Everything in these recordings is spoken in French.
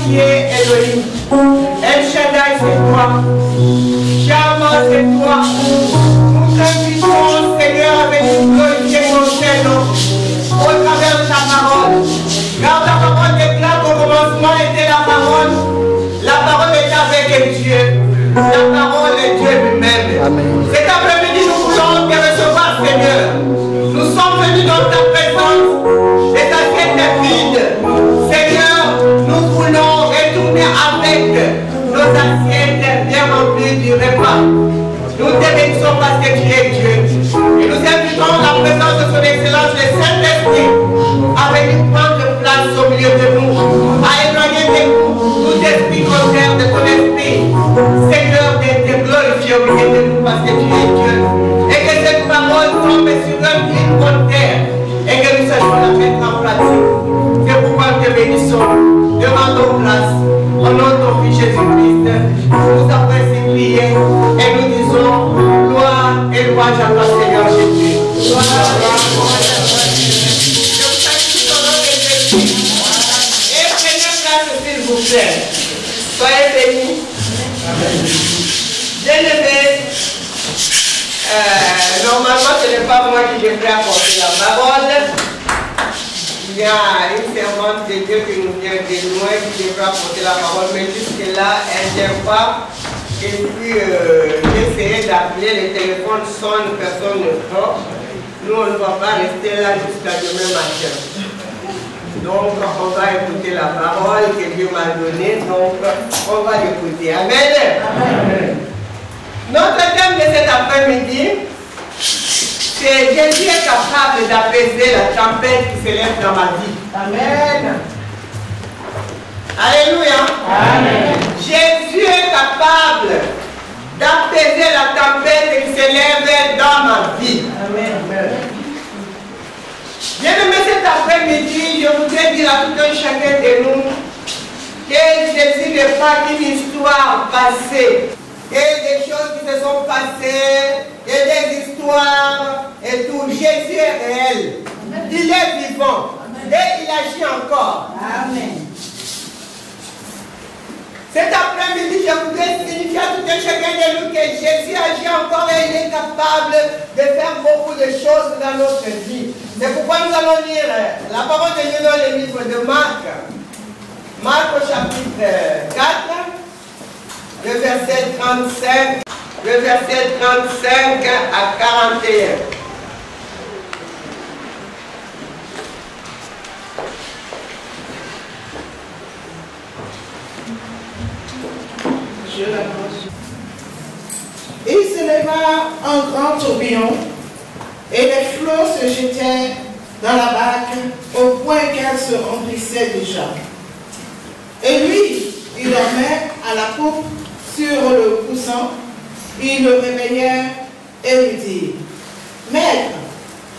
qui es Elohim. El Shaddai, c'est toi. Shama, c'est toi. Nous t'invitons, Seigneur, à venir glorifier ton Seigneur au travers de ta parole. Car ta parole déclare qu'au commencement était la parole. La parole est avec Dieu. La parole est Dieu lui-même. Cet après-midi, nous voulons te recevoir, Seigneur. Nous sommes venus dans ta présence. Et ta tête est vide. Seigneur, nous voulons retourner avec nos assiettes bien remplies du repas. Nous te bénissons parce que tu es Dieu. Et nous invitons la présence de son Excellence, le Saint-Esprit, à venir prendre place au milieu de nous, à éloigner de nous tout esprit contraire de ton esprit. Seigneur, de te glorifier au milieu de nous parce que tu es Dieu. Et que cette parole tombe sur une bonne terre. Et que nous sachions la mettre en pratique. C'est pourquoi nous te bénissons. Demandons grâce. Au nom de ton Fils Jésus-Christ, nous avons ainsi prié et nous disons gloire et louange à toi, Seigneur Jésus. Gloire à toi. Je vous salue au nom de Jésus. Et prenez place, s'il vous plaît. Soyez bénis. Bien-aimés, normalement, ce n'est pas moi qui devrais apporter la parole. Il y a une servante de Dieu qui nous vient de loin qui devrait apporter la parole, mais jusque-là, elle ne vient pas. Et puis, j'ai essayé d'appeler, le téléphone sonne, personne ne prend. Nous, on ne va pas rester là jusqu'à demain matin. Donc, on va écouter la parole que Dieu m'a donnée. Donc, on va l'écouter. Amen. Amen. Notre thème de cet après-midi, c'est Jésus est capable d'apaiser la tempête qui s'élève dans ma vie. Amen. Alléluia. Amen. Jésus est capable d'apaiser la tempête qui s'élève dans ma vie. Amen. Bien-aimé, cet après-midi, je voudrais dire à tout un chacun de nous que Jésus n'est pas une histoire passée. Et des choses qui se sont passées, et des histoires, et tout. Jésus est réel. Amen. Il est vivant. Amen. Et il agit encore. Amen. Cet après-midi, je voudrais signifier à tout un chacun de nous que Jésus agit encore et il est capable de faire beaucoup de choses dans notre vie. C'est pourquoi nous allons lire la parole de Dieu dans le livre de Marc. Marc au chapitre 4. Le verset 35 à 41. Il s'éleva un grand tourbillon et les flots se jetaient dans la barque au point qu'elle se remplissait déjà. Et lui, il dormait à la poupe sur le coussin. Il le réveillait et lui dit: Maître,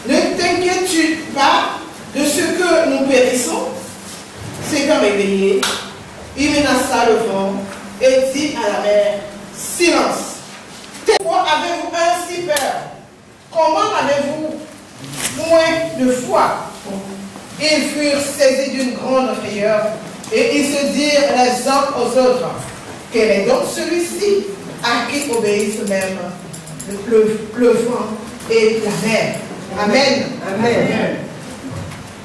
ne t'inquiètes-tu pas de ce que nous périssons? S'étant réveillé, il menaça le vent et dit à la mer: Silence! Pourquoi avez-vous ainsi peur? Comment avez-vous moins de foi? Ils furent saisis d'une grande frayeur et ils se dirent les uns aux autres: Quel est donc celui-ci à qui obéissent même le vent et la mer? Amen. Amen.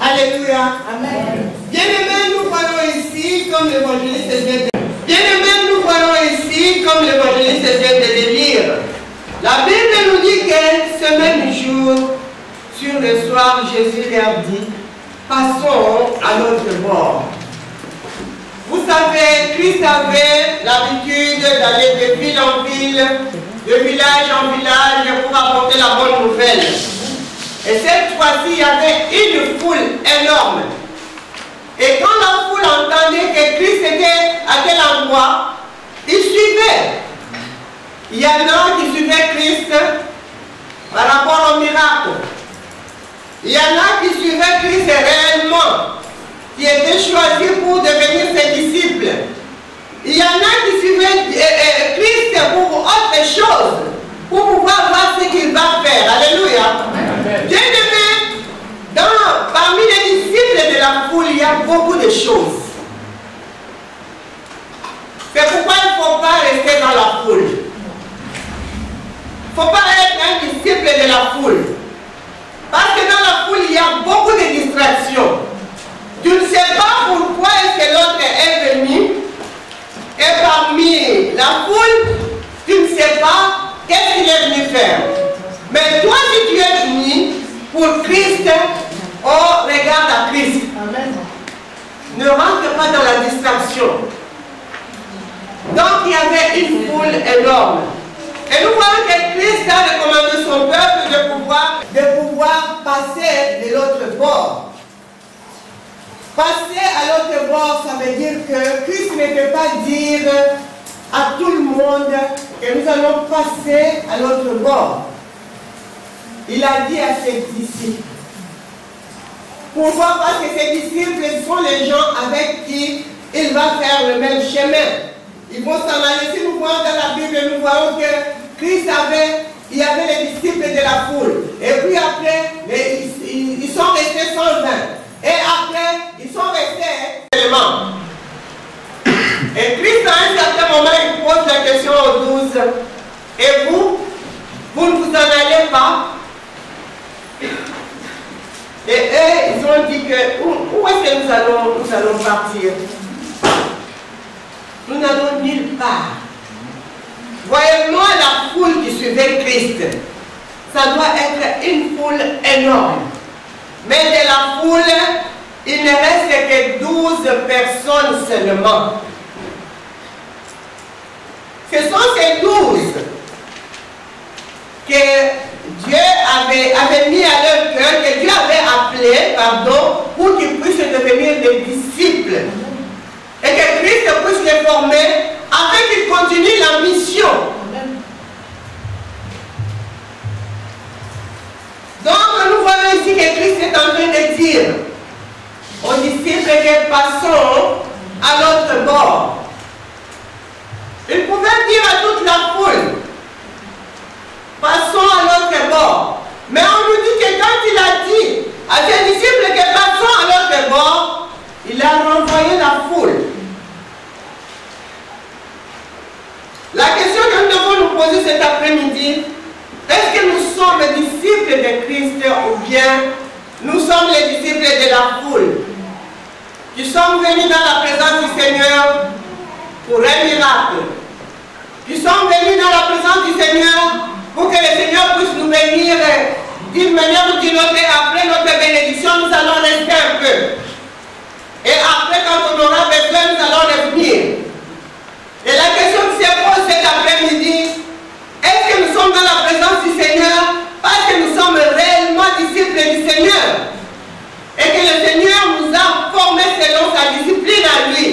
Alléluia. Amen. Bien-aimés, nous voyons ici, comme l'évangéliste vient de le lire, la Bible nous dit que ce même jour, sur le soir, Jésus leur dit: Passons à notre bord. Vous savez, Christ avait l'habitude d'aller de ville en ville, de village en village pour apporter la bonne nouvelle. Et cette fois-ci, il y avait une foule énorme. Et quand la foule entendait que Christ était à tel endroit, ils suivaient. Il y en a qui suivaient Christ par rapport au miracle. Il y en a qui suivaient Christ réellement, qui étaient choisis pour devenir ses disciples. Il y en a qui suivaient Christ pour autre chose, pour pouvoir voir ce qu'il va faire. Alléluia. Bien-aimés, parmi les disciples de la foule, il y a beaucoup de choses. disciple de la foule. Parce que dans la foule, il y a beaucoup de distractions. Tu ne sais pas pourquoi est-ce que l'autre est venu. Et parmi la foule, tu ne sais pas qu'est-ce qu'il est venu faire. Mais toi, si tu es venu pour Christ, oh, regarde à Christ. Amen. Ne rentre pas dans la distraction. Donc, il y avait une foule énorme. Et nous voyons que Christ a recommandé son peuple de pouvoir passer de l'autre bord. Passer à l'autre bord, ça veut dire que Christ ne peut pas dire à tout le monde que nous allons passer à l'autre bord. Il a dit à ses disciples. Pourquoi? Parce que ses disciples sont les gens avec qui il va faire le même chemin. Ils vont s'en aller. Si nous voyons dans la Bible, nous voyons que Christ il y avait les disciples de la foule. Et puis après, ils sont restés 120. Et après, ils sont restés éléments. Et Christ, à un certain moment, il pose la question aux 12. Et vous ne vous en allez pas? Et eux, ils ont dit que, où est-ce que nous allons partir? Nous n'allons nulle part. Voyez-moi la foule qui suivait Christ. Ça doit être une foule énorme. Mais de la foule, il ne reste que 12 personnes seulement. Ce sont ces 12 que Dieu avait mis à leur cœur, que Dieu avait appelé, pour qu'ils puissent devenir des disciples. Et que Christ puisse les former afin qu'ils continuent la mission. Donc nous voyons ici que Christ est en train de dire aux disciples que passons à l'autre bord. Il pouvait dire à toute la foule, passons à l'autre bord. Mais on nous dit que quand il a dit à ses disciples que passons à l'autre bord, il a renvoyé la foule. La question que nous devons nous poser cet après-midi, est-ce que nous sommes disciples de Christ ou bien nous sommes les disciples de la foule qui sommes venus dans la présence du Seigneur pour un miracle, qui sommes venus dans la présence du Seigneur pour que le Seigneur puisse nous bénir d'une manière ou d'une autre, et après notre bénédiction, nous allons rester un peu. Et après, quand on aura besoin, nous allons revenir. Et la question qui se pose cet après-midi, est-ce que nous sommes dans la présence du Seigneur parce que nous sommes réellement disciples du Seigneur? Et que le Seigneur nous a formés selon sa discipline à lui.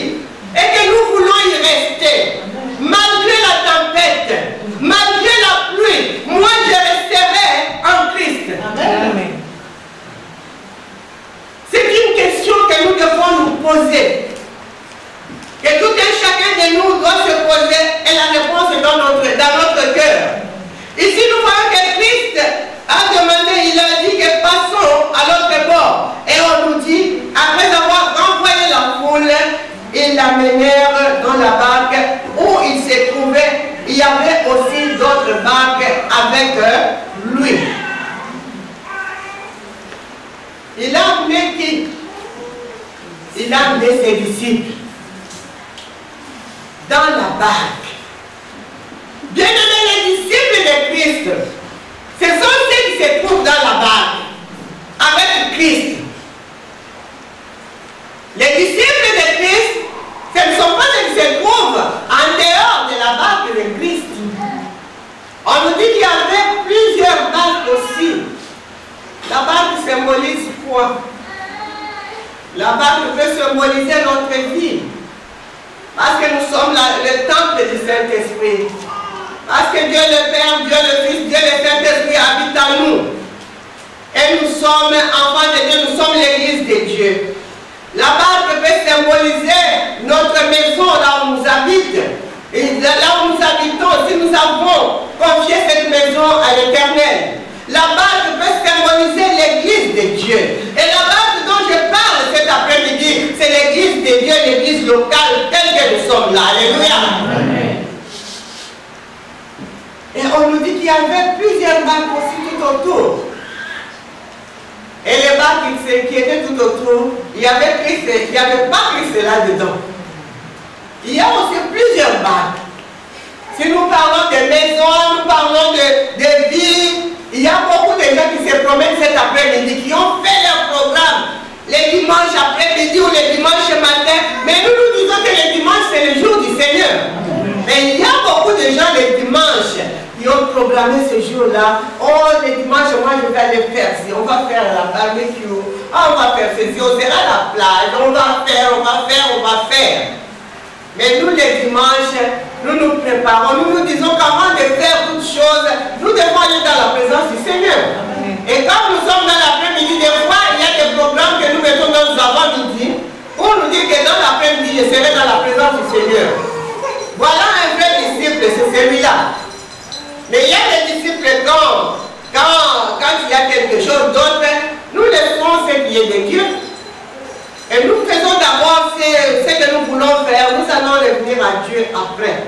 Et que nous voulons y rester. Malgré la tempête, malgré la pluie, moi je resterai en Christ. Amen. C'est une question que nous devons nous poser. Que tout un chacun de nous doit se poser, et la réponse est dans notre cœur. Ici nous voyons que Christ a demandé, il a dit que passons à l'autre bord. Et on nous dit, après avoir renvoyé la foule, ils l'amenèrent dans la barque où il se trouvait. Il y avait aussi d'autres barques avec lui. Il a amené qui? Il a amené ses disciples dans la barque. Bien aimés, les disciples de Christ, ce sont ceux qui se trouvent dans la barque avec Christ. Les disciples de Christ, ce ne sont pas ceux qui se trouvent en dehors de la barque de Christ. On nous dit qu'il y avait plusieurs barques aussi. La barque symbolise quoi? La barque peut symboliser notre vie. Parce que nous sommes le temple du Saint-Esprit. Parce que Dieu le Père, Dieu le Fils, Dieu le Saint-Esprit habite en nous. Et nous sommes enfants de Dieu, nous sommes l'église de Dieu. La barque peut symboliser notre maison là où nous habitons. Et là où nous habitons, si nous avons confié cette maison à l'Éternel. La barque peut symboliser l'église de Dieu. Et la barque dont je parle cet après-midi, c'est l'église de Dieu, l'église locale, telle que nous sommes là. Alléluia. Amen. Et on nous dit qu'il y avait plusieurs barques aussi tout autour. Et les barques qui étaient tout autour, il n'y avait pas Christ là-dedans. Il y a aussi plusieurs barques. Si nous parlons de maisons, nous parlons de villes, il y a beaucoup de gens qui se promènent cet après-midi, qui ont fait leur programme les dimanches après-midi ou les dimanches matin. Mais nous disons que les dimanches, c'est le jour du Seigneur. Mais il y a beaucoup de gens les dimanches qui ont programmé ce jour-là. Oh, les dimanches, moi je vais aller faire ci, on va faire la barbecue, on va faire ceci, on sera à la plage, on va faire. Mais nous, les dimanches, nous nous préparons, nous nous disons qu'avant de faire toutes choses, nous devons aller dans la présence du Seigneur. Et quand nous sommes dans l'après-midi, des fois, il y a des programmes que nous mettons dans nos avant-midi pour nous dire que dans l'après-midi, je serai dans la présence du Seigneur. Voilà un vrai disciple, c'est celui-là. Mais il y a des disciples quand il y a quelque chose d'autre, nous laissons ce qui est de Dieu. Et nous faisons d'abord ce que nous voulons faire, nous allons revenir à Dieu après.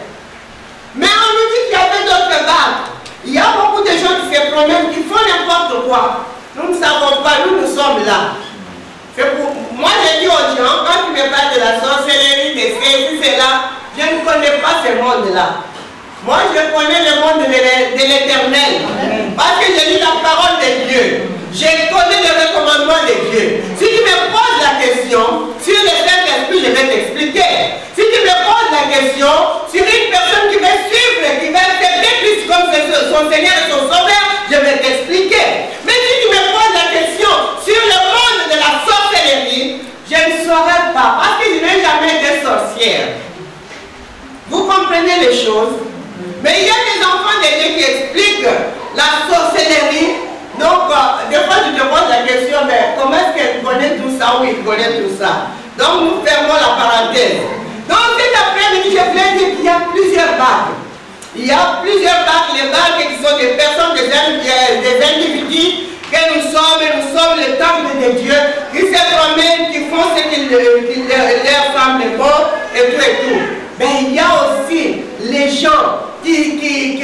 Mais on nous dit qu'il y avait d'autres barques. Il y a beaucoup de gens qui se promènent, qui font n'importe quoi. Nous ne savons pas, nous sommes là. Moi je dis aux gens, quand tu me parles de la sorcellerie, de ceci, cela, je ne connais pas ce monde-là. Moi je connais le monde de l'Éternel. Parce que je lis la parole de Dieu. Je connais les recommandements de Dieu. Si tu me poses la question sur le Saint-Esprit, je vais t'expliquer. Si tu me poses la question sur une personne qui va suivre, qui va accepter Christ comme son Seigneur et son Sauveur, je vais t'expliquer. Mais si tu me poses la question sur le monde de la sorcellerie, je ne saurais pas, parce que je n'ai jamais été sorcière. Vous comprenez les choses? Mais il y a des enfants de Dieu qui expliquent la sorcellerie. Donc, des fois, je te pose la question, mais comment est-ce qu'elle connaît tout ça ou il connaît tout ça? Donc, nous fermons la parenthèse. Donc, cet après-midi, je voulais dire qu'il y a plusieurs barques. Il y a plusieurs barques, les barques qui sont des personnes, des individus, que nous sommes le temple de Dieu, qui se promènent, qui font ce qui leur semble bon, et tout. Mais il y a aussi les gens l'église,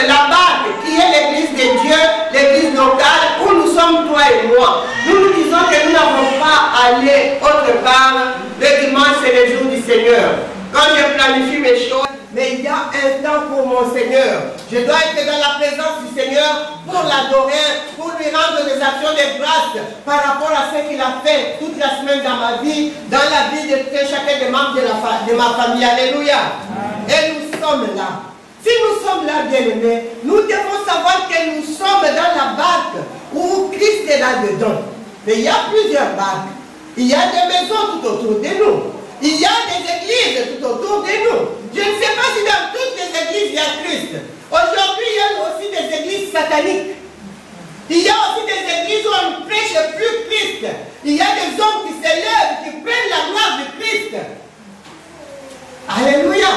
la barque, qui est l'église de Dieu, l'église locale, où nous sommes toi et moi. Nous nous disons que nous n'avons pas à aller autre part. Le dimanche, c'est le jour du Seigneur. Quand je planifie mes choses, mais il y a un temps pour mon Seigneur. Je dois être dans la présence du Seigneur pour l'adorer, pour lui rendre des actions de grâce par rapport à ce qu'il a fait toute la semaine dans ma vie, dans la vie de chacun des membres de ma famille. Alléluia. Et nous sommes là. Si nous sommes là, bien-aimés, nous devons savoir que nous sommes dans la barque où Christ est là-dedans. Mais il y a plusieurs barques. Il y a des maisons tout autour de nous. Il y a des églises tout autour de nous. Je ne sais pas si dans toutes les églises il y a Christ. Aujourd'hui, il y a aussi des églises sataniques. Il y a aussi des églises où on ne prêche plus Christ. Il y a des hommes qui s'élèvent, qui prennent la gloire de Christ. Alléluia.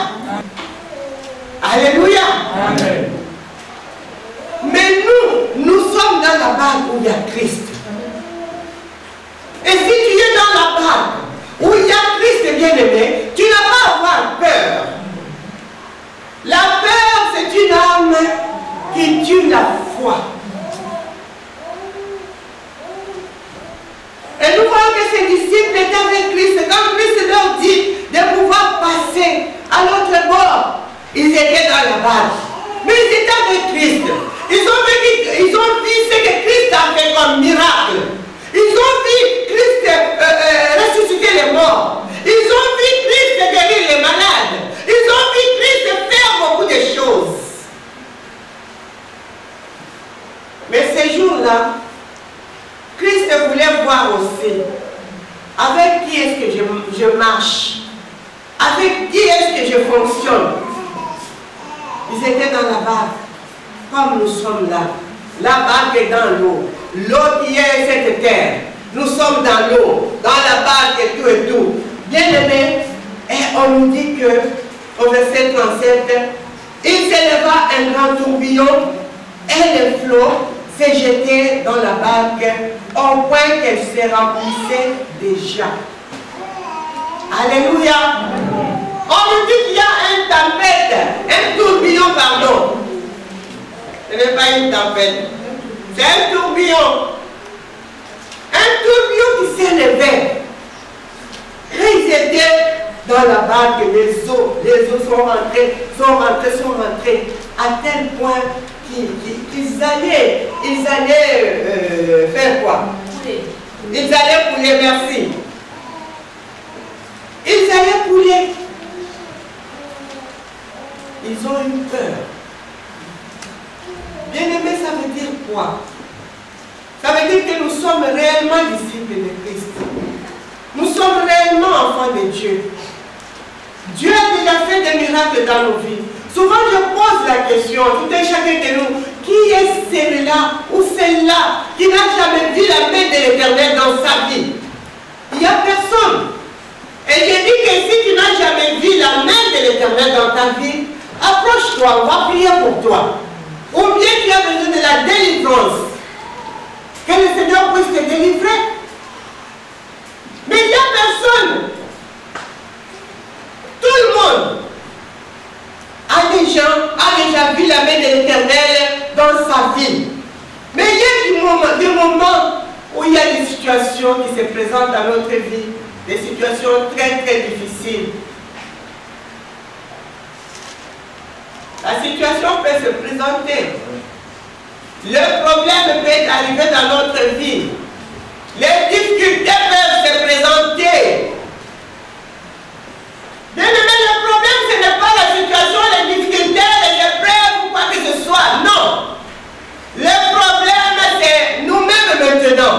Alléluia. Amen. Mais nous sommes dans la barque où il y a Christ. Et si tu es dans la barque où il y a Christ bien-aimé, tu n'as pas à avoir peur. La peur, c'est une arme qui tue la foi. Et nous voyons que ces disciples étaient avec Christ. Quand Christ leur dit de pouvoir passer à l'autre bord, ils étaient dans la barque. Mais ils étaient avec Christ. Ils ont vu ce que Christ a fait comme miracle. Ils ont vu Christ ressusciter les morts. Ils ont vu Christ guérir les malades. Ils ont vu Christ faire beaucoup de choses. Mais ces jours-là, Christ voulait voir aussi avec qui est-ce que je marche, avec qui est-ce que je fonctionne. Ils étaient dans la barque, comme nous sommes là. La barque est dans l'eau. L'eau qui est cette terre. Nous sommes dans l'eau, dans la barque et tout et tout. Bien aimé, et on nous dit que, au verset 37, il s'éleva un grand tourbillon et les flots se jetaient dans la barque au point qu'elle se remplissait déjà. Alléluia. On nous dit qu'il y a une tempête, un tourbillon, pardon. Ce n'est pas une tempête. C'est un tourbillon. Un tourbillon qui s'élevait. Quand ils étaient dans la barque, les eaux sont rentrées, à tel point qu'ils allaient faire quoi? Ils allaient couler, merci. Ils allaient couler. Ils ont eu peur. Bien-aimé, ça veut dire quoi? Ça veut dire que nous sommes réellement disciples de Christ. Nous sommes réellement enfants de Dieu. Dieu a déjà fait des miracles dans nos vies. Souvent, je pose la question, tout un chacun de nous, qui est celui-là ou celle-là qui n'a jamais vu la main de l'Éternel dans sa vie? Il n'y a personne. Et je dis que si tu n'as jamais vu la main de l'Éternel dans ta vie, approche-toi, on va prier pour toi. Ou bien tu as besoin de la délivrance. Que le Seigneur puisse te délivrer. Mais il n'y a personne. Tout le monde a déjà vu la main de l'Éternel dans sa vie. Mais il y a des moments où il y a des situations qui se présentent dans notre vie, des situations très très difficiles. La situation peut se présenter. Le problème peut arriver dans notre vie. Les difficultés peuvent se présenter. Bien aimé, le problème, ce n'est pas la situation, les difficultés, les épreuves ou quoi que ce soit. Non. Le problème, c'est nous-mêmes maintenant.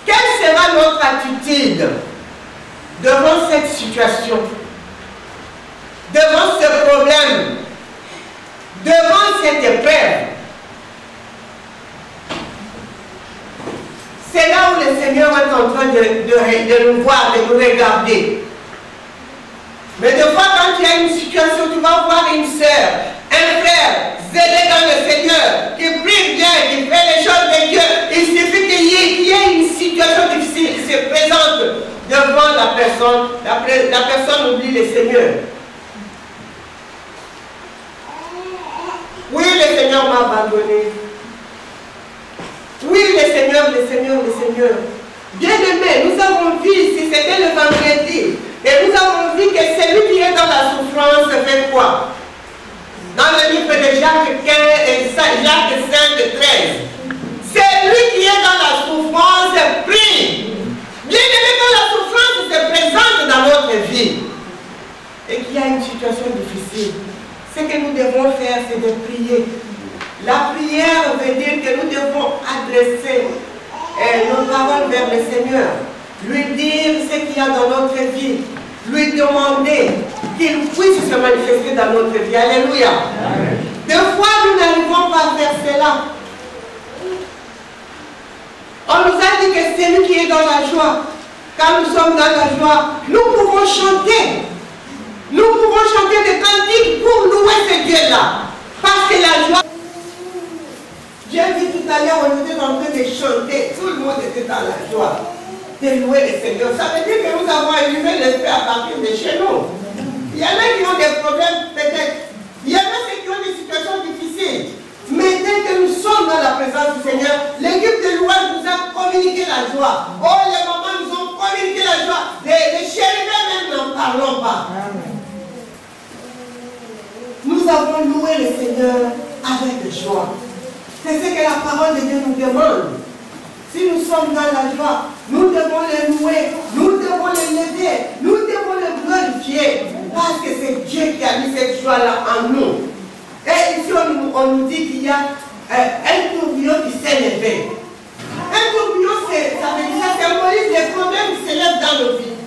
Quelle sera notre attitude devant cette situation, devant ce problème, devant cette épreuve? C'est là où le Seigneur est en train de nous voir, de nous regarder. Mais des fois, quand tu as une situation, tu vas voir une sœur, un frère, zélé dans le Seigneur, qui prie bien, qui fait les choses de Dieu. Il suffit qu'il y ait une situation difficile qui se présente devant la personne. La personne oublie le Seigneur. Oui, le Seigneur m'a abandonné. Oui, le Seigneur. Bien-aimés, nous avons vu, si c'était le vendredi, et nous avons vu que celui qui est dans la souffrance fait quoi? Dans le livre de Jacques 15 et Jacques 5, 13. Celui qui est dans la souffrance prie. Bien-aimé, quand la souffrance se présente dans notre vie et qu'il y a une situation difficile, ce que nous devons faire, c'est de prier. La prière veut dire que nous devons adresser nos paroles vers le Seigneur, lui dire ce qu'il y a dans notre vie, lui demander qu'il puisse se manifester dans notre vie. Alléluia. Amen. Des fois, nous n'arrivons pas à faire cela. On nous a dit que celui qui est dans la joie, quand nous sommes dans la joie, nous pouvons chanter. Nous pouvons chanter des cantiques pour louer ce Dieu-là. Parce que la joie... J'ai vu tout à l'heure, on était en train de chanter, tout le monde était dans la joie de louer le Seigneur. Ça veut dire que nous avons élevé l'esprit à partir de chez nous. Il y en a qui ont des problèmes, peut-être. Il y en a ceux qui ont des situations difficiles. Mais dès que nous sommes dans la présence du Seigneur, l'équipe de louange nous a communiqué la joie. Oh, les mamans nous ont communiqué la joie. Les chérubins même n'en parlons pas. Nous avons loué le Seigneur avec joie. C'est ce que la parole de Dieu nous demande. Si nous sommes dans la joie, nous devons le louer, nous devons le lever, nous devons le glorifier. Parce que c'est Dieu qui a mis cette joie-là en nous. Et ici, on nous dit qu'il y a un tourbillon qui s'est levé. Un tourbillon, ça symbolise les problèmes qui s'élèvent dans nos vies.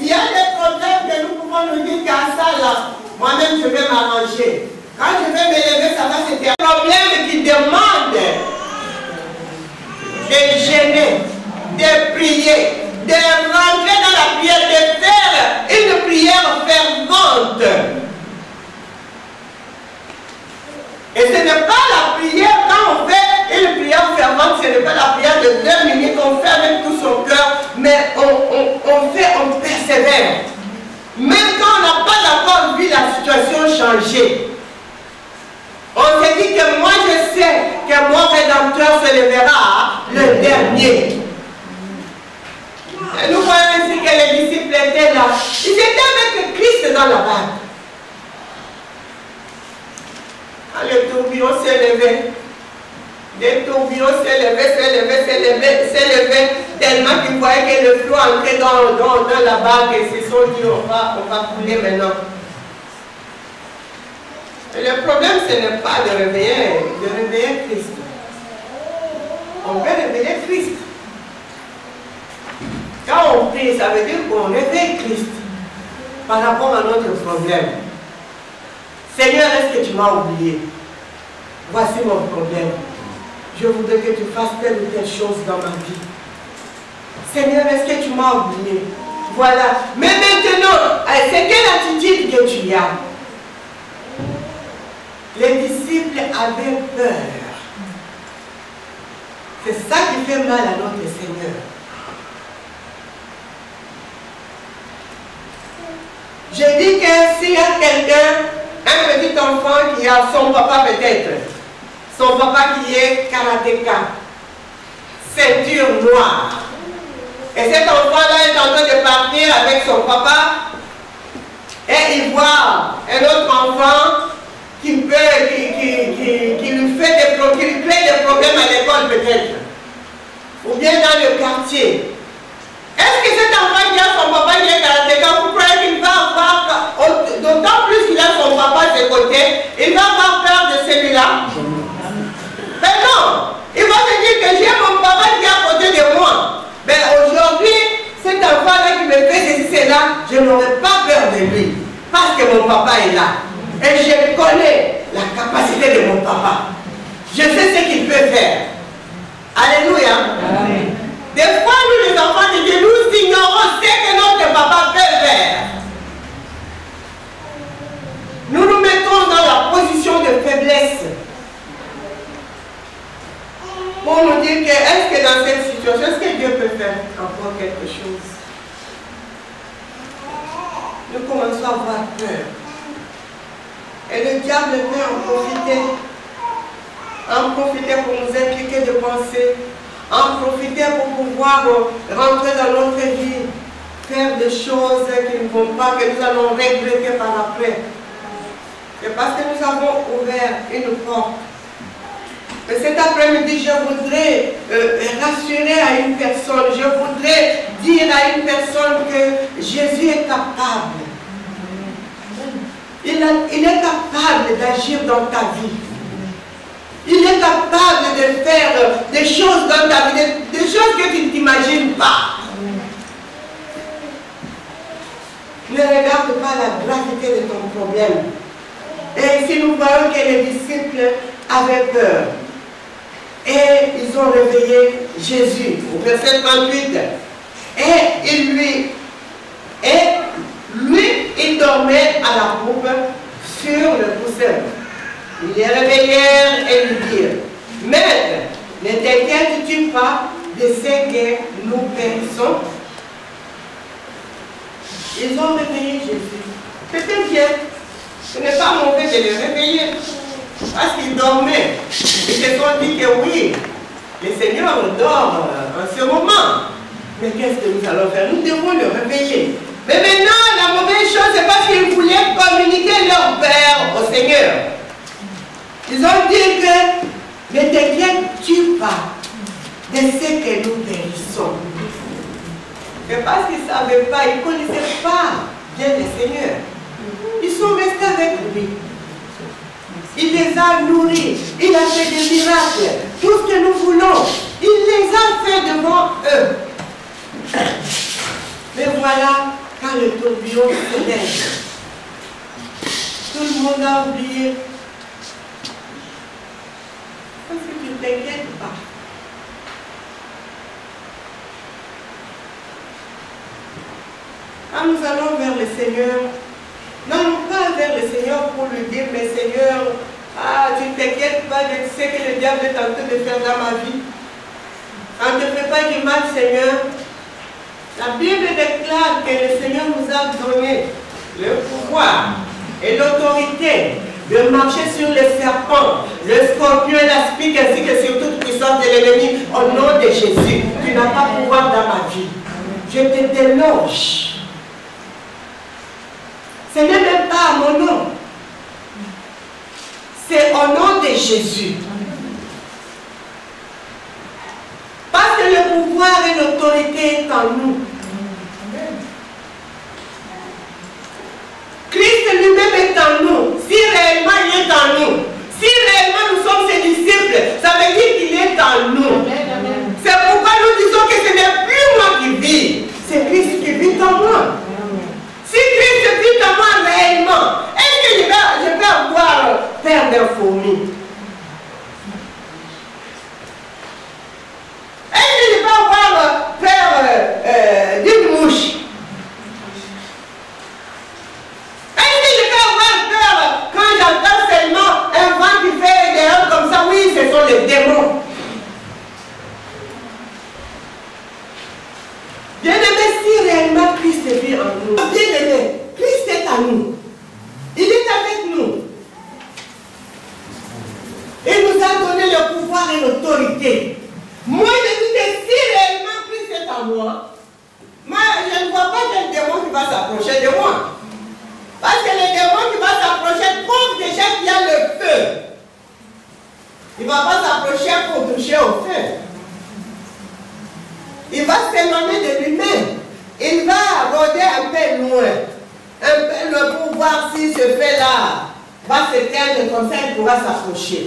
Il y a des problèmes que nous pouvons nous dire qu'à ça, là, moi-même, je vais m'arranger. Quand je vais me lever, ça va se faire. Un problème qui demande de gêner, de prier, de rentrer dans la prière, de faire une prière fervente. Et ce n'est pas la prière, quand on fait une prière fervente, ce n'est pas la prière de 2 minutes, on fait avec tout son cœur, mais on persévère. Même quand on n'a pas encore vu la situation changer, vainqueur se lèvera le dernier. Et nous voyons ainsi que les disciples étaient là. Ils étaient avec Christ dans la barque. Quand le tourbillon s'est levé, les tourbillons s'est levé, tellement qu'ils voyaient que le flot entrait dans la barque et se sont dit on va couler maintenant. Et le problème, ce n'est pas de réveiller Christ. On peut réveiller Christ. Quand on prie, ça veut dire qu'on réveille Christ par rapport à notre problème. Seigneur, est-ce que tu m'as oublié? Voici mon problème. Je voudrais que tu fasses telle ou telle chose dans ma vie. Seigneur, est-ce que tu m'as oublié? Voilà. Mais maintenant, c'est quelle attitude que tu as? Les disciples avaient peur. C'est ça qui fait mal à notre Seigneur. Je dis que s'il y a quelqu'un, un petit enfant qui a son papa peut-être, son papa qui est karatéka, ceinture noire, et cet enfant-là est en train de partir avec son papa, et il voit un autre enfant qui lui crée des problèmes à l'école peut-être, ou bien dans le quartier. Est-ce que cet enfant qui a son papa qui est karatéka, vous croyez qu'il va avoir, d'autant plus qu'il a son papa de côté, il va avoir peur de celui-là? Mais non, il va se dire que j'ai mon papa qui est à côté de moi. Mais aujourd'hui, cet enfant-là qui me fait ceci, c'est là, je n'aurai pas peur de lui, parce que mon papa est là. Et je connais la capacité de mon papa. Je sais ce qu'il peut faire. Alléluia. Amen. Des fois, nous les enfants de Dieu, nous ignorons ce que notre papa peut faire. Nous nous mettons dans la position de faiblesse. Pour nous dire que, est-ce que dans cette situation, est-ce que Dieu peut faire encore quelque chose? Nous commençons à avoir peur. Et le diable peut en profiter pour nous impliquer de pensées, en profiter pour pouvoir rentrer dans notre vie, faire des choses qui ne vont pas, que nous allons regretter par après. C'est parce que nous avons ouvert une porte. Mais cet après-midi, je voudrais rassurer à une personne, je voudrais dire à une personne que Jésus est capable. Il est capable d'agir dans ta vie. Il est capable de faire des choses dans ta vie, des choses que tu ne t'imagines pas. Ne regarde pas la gravité de ton problème. Et ici, nous voyons que les disciples avaient peur. Et ils ont réveillé Jésus, au verset 38. Et lui, il dormait à la poupe sur le coussin. Ils les réveillèrent et lui dirent, Maître, ne t'inquiètes-tu pas de ce que nous périssons? Ils ont réveillé Jésus. C'était bien. Ce n'est pas mauvais de les réveiller. Parce qu'ils dormaient. Ils se sont dit que oui, le Seigneur dort en ce moment. Mais qu'est-ce que nous allons faire? Nous devons le réveiller. Mais maintenant, la mauvaise chose, c'est parce qu'ils voulaient communiquer leur peur au Seigneur. Ils ont dit que ne t'inquiètes-tu pas de ce que nous périssons? C'est parce qu'ils ne savaient pas, ils ne connaissaient pas bien le Seigneur. Ils sont restés avec lui. Il les a nourris, il a fait des miracles, tout ce que nous voulons, il les a fait devant eux. Mais voilà, quand le tourbillon se lève, tout le monde a oublié. Parce que tu ne t'inquiètes pas. Quand nous allons vers le Seigneur, n'allons pas vers le Seigneur pour lui dire, mais Seigneur, tu ne t'inquiètes pas de ce que le diable est en train de faire dans ma vie. On ne te fait pas du mal, Seigneur. La Bible déclare que le Seigneur nous a donné le pouvoir et l'autorité de marcher sur les serpents, le scorpion et la spique, ainsi que sur toute puissance puissance de l'ennemi. Au nom de Jésus, tu n'as pas pouvoir dans ma vie. Je te déloge. Ce n'est même pas à mon nom. C'est au nom de Jésus. Parce que le pouvoir et l'autorité est en nous. Christ lui-même est en nous. Si réellement il est en nous, si réellement nous sommes ses disciples, ça veut dire qu'il est en nous. C'est pourquoi nous disons que ce n'est plus moi qui vis, c'est Christ qui vit en moi. Si Christ vit en moi réellement, est-ce que je vais avoir peur d'un fourmi? Est-ce que je vais avoir peur d'une mouche? Est-ce que je vais avoir peur quand j'entends seulement un vent qui fait des hommes comme ça? Oui, ce sont les démons. Bien-aimé, si réellement Christ vit en nous, bien-aimé, Christ est en nous. Il est avec nous. Il nous a donné le pouvoir et l'autorité. Moi, je dis que si réellement Christ est en moi, je ne vois pas quel démon qui va s'approcher de moi. Parce que le démon qui va s'approcher trouve déjà qu'il y a le feu. Il ne va pas s'approcher pour toucher au feu. Il va s'éloigner de lui-même. Il va rôder un peu loin. Un peu loin pour voir si ce feu-là va s'éteindre, comme ça il pourra s'approcher.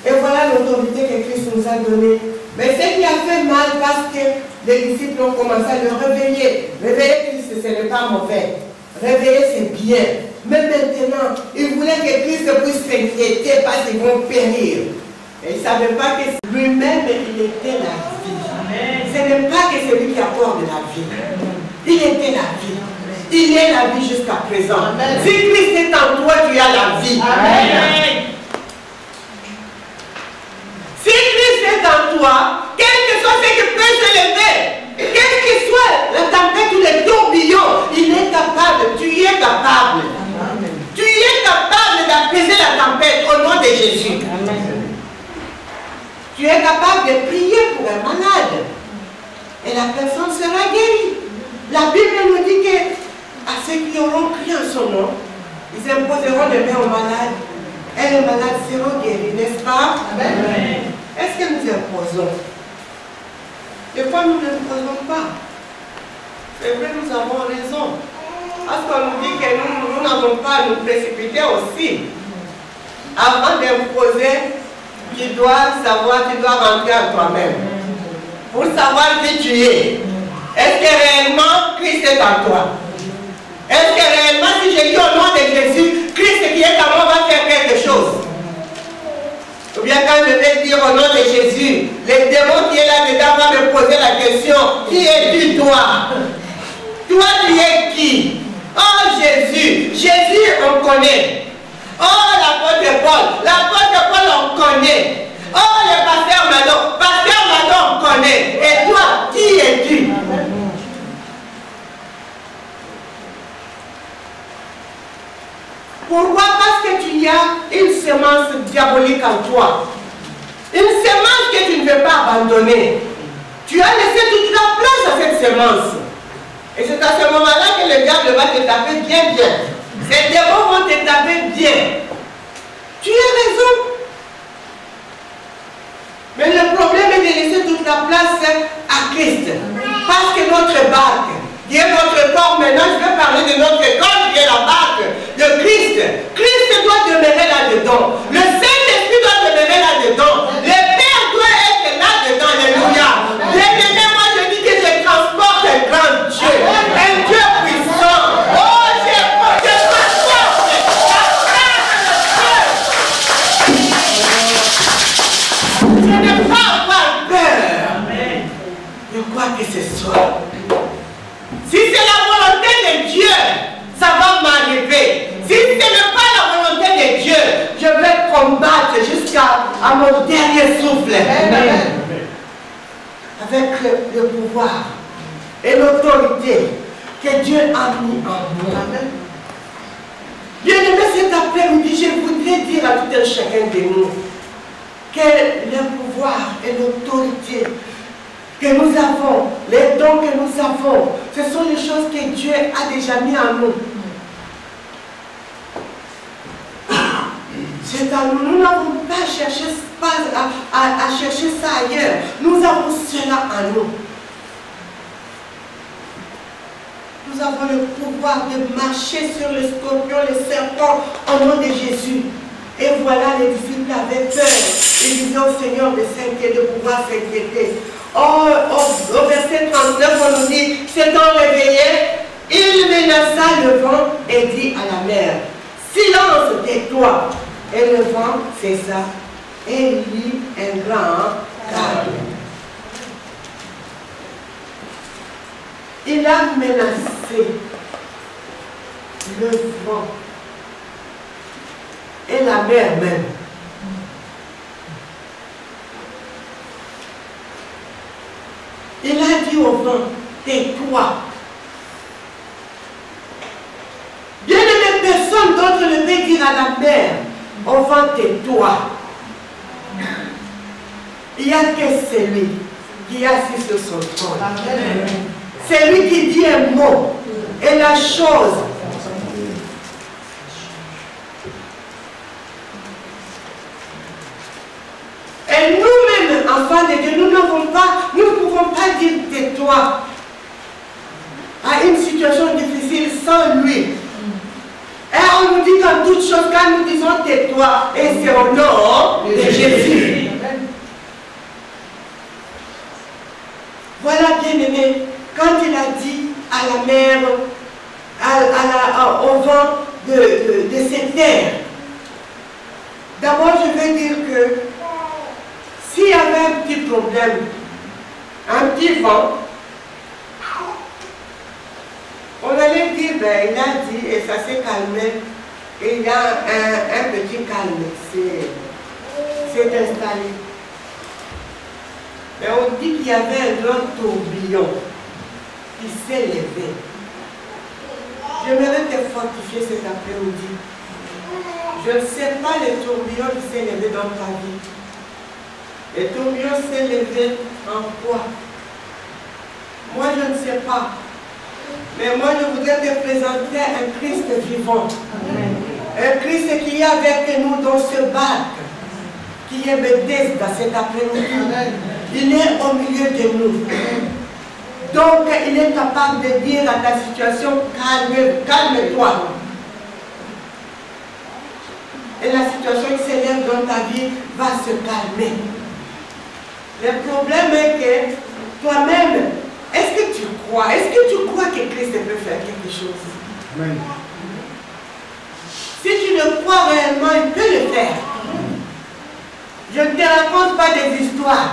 Et voilà l'autorité que Christ nous a donnée. Mais ce qui a fait mal, parce que les disciples ont commencé à le réveiller. Réveiller Christ, ce n'est pas mauvais. Réveiller, c'est bien. Mais maintenant, ils voulaient que Christ puisse s'inquiéter parce qu'ils vont périr. Et ils ne savaient pas que lui-même, il était la vie. Ce n'est pas que celui qui apporte la vie. Il était la vie. Il est la vie jusqu'à présent. Amen. Si Christ est en toi, tu as la vie. Amen. Si Christ est en toi, quel que soit ce qui peut se lever, quel que soit la tempête ou le tourbillon, il est capable, tu es capable. Amen. Tu es capable d'apaiser la tempête au nom de Jésus. Amen. Tu es capable de prier pour un malade et la personne sera guérie. La Bible nous dit que à ceux qui auront crié en son nom, ils imposeront les mains aux malades et les malades seront guéris, n'est-ce pas? Amen. Est-ce que nous imposons? Des fois, nous n'imposons pas. C'est vrai, nous avons raison. Parce qu'on nous dit que nous n'avons pas à nous précipiter aussi. Avant d'imposer, tu dois savoir, tu dois rentrer en toi-même. Pour savoir qui tu es. Est-ce que réellement Christ est en toi? Est-ce que réellement, si je dis au nom de Jésus, Christ qui est en moi va faire quelque chose? Ou bien quand je vais dire au nom de Jésus, le démon qui est là-dedans va me poser la question, qui es-tu toi? Toi tu es qui? Oh Jésus, Jésus on connaît. Oh l'apôtre Paul on connaît. Oh le pasteur Madon on connaît. Et toi, qui es-tu? Pourquoi? Parce que tu as une semence diabolique en toi. Une semence que tu ne veux pas abandonner. Tu as laissé toute la place à cette semence. Et c'est à ce moment-là que le diable va te taper bien. Ces démons vont te taper bien. Tu as raison. Mais le problème est de laisser toute la place à Christ. Parce que notre barque, qui est notre corps, maintenant je vais parler de notre corps qui est la barque de Christ. Christ doit demeurer là-dedans. Le Saint-Esprit doit demeurer là-dedans. Le Père doit être là-dedans. Alléluia. Bien-aimé, moi je dis que je transporte un grand Dieu. Un Dieu puissant. Oh, je transporte la grâce de Dieu. Je n'ai pas avoir peur. Je crois que ce soit. Si c'est la volonté de Dieu, ça va m'arriver. Si ce n'est pas la volonté de Dieu, je vais combattre jusqu'à mon dernier souffle. Amen. Avec le pouvoir et l'autorité que Dieu a mis en moi. Bien-aimé, cet après-midi, je voudrais dire à tout un chacun de nous que le pouvoir et l'autorité que nous avons, les dons que nous avons, ce sont les choses que Dieu a déjà mis en nous. C'est à nous. Nous n'avons pas cherché à chercher ça ailleurs. Nous avons cela en nous. Nous avons le pouvoir de marcher sur les scorpions, les serpents, au nom de Jésus. Et voilà, les disciples avaient peur. Ils disaient au Seigneur de s'inquiéter, de pouvoir s'inquiéter. Au verset 39, on nous dit, s'étant réveillé, il menaça le vent et dit à la mer, silence, tais-toi. Et le vent cessa et il y eut un grand calme. Il a menacé le vent et la mer même. Il a dit au vent, tais-toi. Bien aimé, personne d'autre ne peut dire à la mer, au vent, tais-toi. Il n'y a que celui qui est assis sur son trône. C'est lui qui dit un mot et la chose. Et nous-mêmes, enfants de Dieu, nous ne pouvons pas dire tais-toi à une situation difficile sans lui. Et on nous dit qu'en toute chose, quand nous disons tais-toi, et c'est au nom de Jésus. Voilà, bien aimé, quand il a dit à la mer, au vent de cette terre, d'abord je veux dire que s'il y avait un petit problème, un petit vent, on allait dire, ben, il a dit et ça s'est calmé, et il y a un petit calme, c'est installé. Mais on dit qu'il y avait un grand tourbillon qui s'est levé. J'aimerais te fortifier cet après-midi. Je ne sais pas le tourbillon qui s'est levé dans ta vie. Le tourbillon s'est levé en quoi? Moi, je ne sais pas. Mais moi, je voudrais te présenter un Christ vivant. Amen. Un Christ qui est avec nous dans ce bac, qui est Bethesda cet après-midi. Il est au milieu de nous. Donc, il est capable de dire à ta situation, calme-toi. Et la situation qui s'élève dans ta vie va se calmer. Le problème est que toi-même, est-ce que tu crois que Christ peut faire quelque chose? Amen. Si tu le crois réellement, il peut le faire. Je ne te raconte pas des histoires.